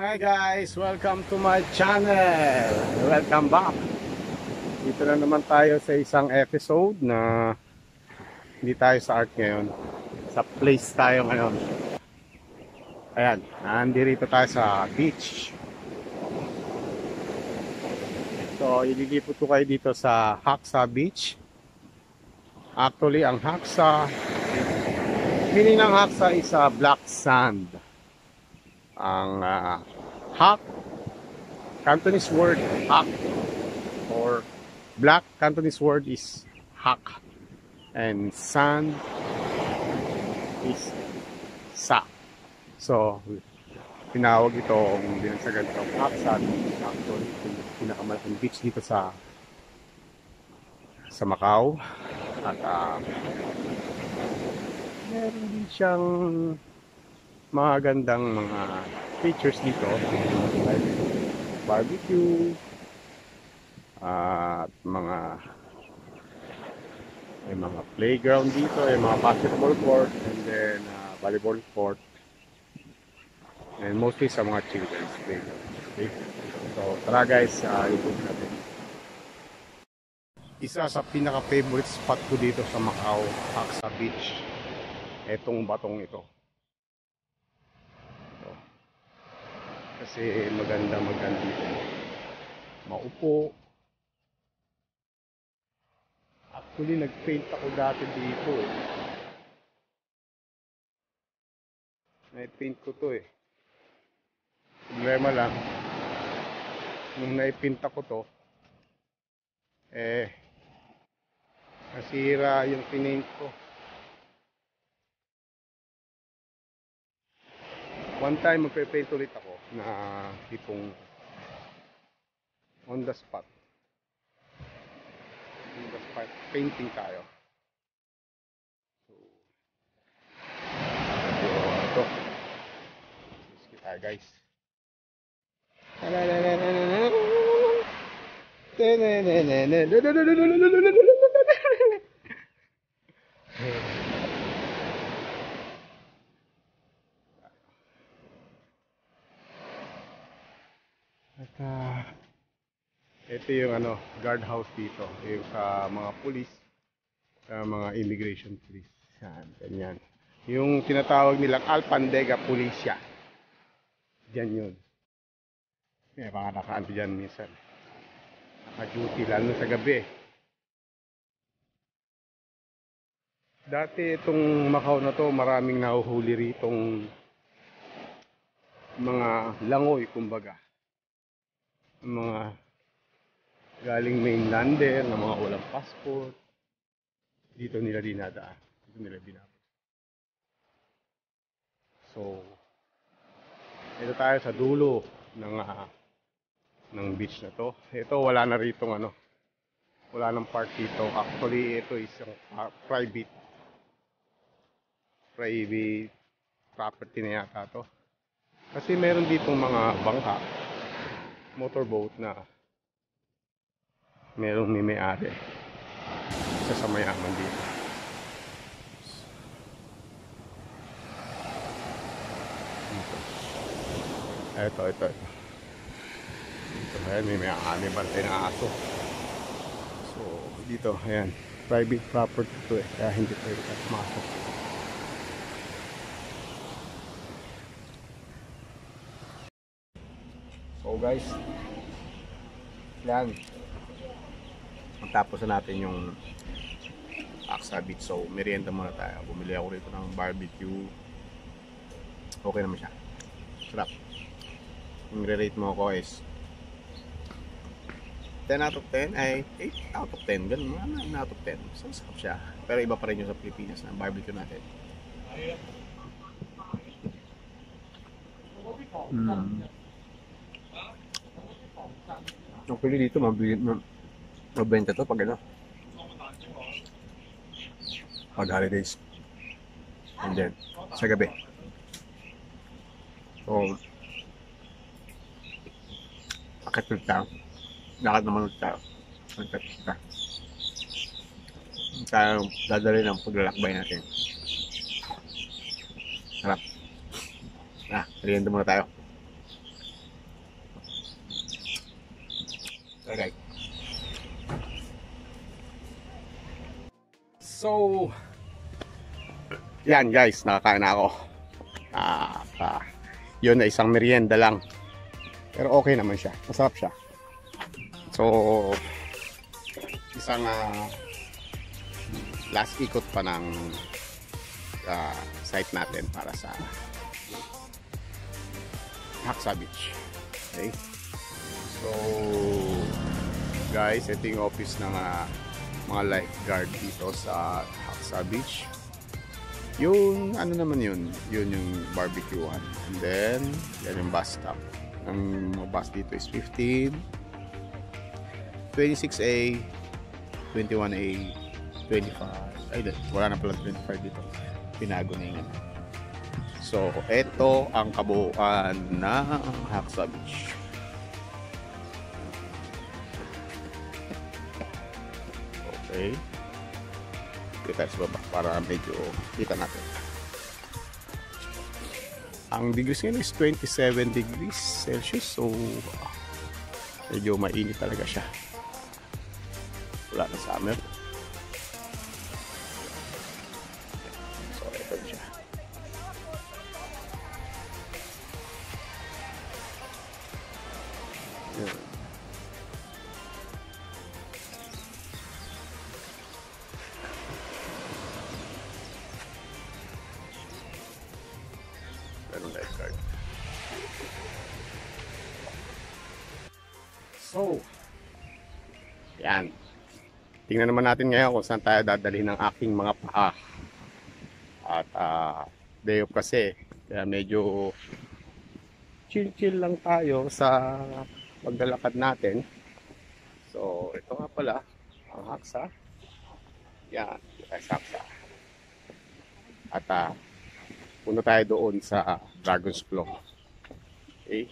Hi guys, welcome to my channel. Welcome back. Dito na naman tayo sa isang episode na hindi tayo sa art ngayon. Sa place tayo ngayon. Ayan, nandito tayo sa beach. So, ililipot ko kayo dito sa Haksa Beach. Actually, ang Haksa, meaning ng Haksa is black sand. Ang hak, Cantonese word hak, or black Cantonese word is hak, and sand is sa. So, tinawag itong binagsagan itong Haksa Beach. Actually, pinakamalaking beach dito sa Macau. At meron din siyang magandang mga features dito, like barbecue at may mga playground dito, may mga basketball court, and then volleyball court, and mostly sa mga children's playground. Okay? So tara guys, ikot natin. Isa sa pinaka favorite spot ko dito sa Macau, Haksa Beach, etong batong ito. Kasi maganda dito. Maupo. Actually, nag-paint ako dati dito eh. Na-paint ko to eh. Problema lang, nung na-paint ako to, nasira yung pinaint ko. One time magpe-paint ulit ako na tipong on the spot painting tayo. So ito, sige tayo guys. At ito yung guardhouse dito, yung sa mga police, sa mga immigration police. Yan, ganyan. Yung tinatawag nilang Alpandega Policia. Diyan yun. May mga nakaanto dyan minsan. Naka-duty, lalo sa gabi. Dati itong Macau na to, maraming nahuhuli ritong mga langoy, kumbaga. Mga galing mainlander na mga walang passport, dito nila dinadaan, dito nila binabot. So ito tayo sa dulo ng beach na to. Ito wala na ritong wala nang park dito. Actually ito is private property na yata to, kasi meron ditong mga bangka, motorboat na merong may-ari, isa sa mayaman dito. Ito. Ayan, may bantay ng aso. So dito, ayan, private property to kaya hindi pwede masok. So guys, yan, tapos na natin yung Haksa Beach. So merienda muna tayo. Bumili ako rito ng barbecue. Okay naman siya, sarap. Yung re-rate mo ako is 10 out of 10 ay 8 out of 10, ganun, 9 out of 10. So sarap siya, pero iba pa rin yung sa Pilipinas na barbecue natin. Actually dito mabenta to pag pag holidays, and then sa gabi. So akit ulit tayo, lakad naman ulit tayo, tayo dadali ng paglalakbay natin. Harap. Merienda muna tayo. Okay. So, yan guys, nakakain na ako. Yun na isang merienda lang. Pero okay naman siya. Masarap siya. So, isang last ikot pa ng site natin para sa Haksa Beach. Okay? So, guys, ito yung office ng mga lifeguard dito sa Haksa Beach. Yung ano naman yun yung barbecuehan. And then, yan yung bus stop. Ang mga bus dito is 15, 26A, 21A, 25. Ay, wala na pala 25 dito. Pinago na yun. So, ito ang kabuuan ng Haksa Beach. Okay. Dito tayo sa baba para medyo kita natin. Ang degrees ngayon is 27 degrees Celsius. So, medyo mainit talaga siya. Wala na summer. So, ito siya. Yun. Ganun lifeguard. So, yan. Tingnan naman natin ngayon kung saan tayo dadalhin ng aking mga paa. At day off kasi, kaya medyo chill-chill lang tayo sa paglalakad natin. So, ito nga pala, ang Haksa. Yan, ito tayo sa Haksa. At punta tayo doon sa Dragon's Claw. Okay?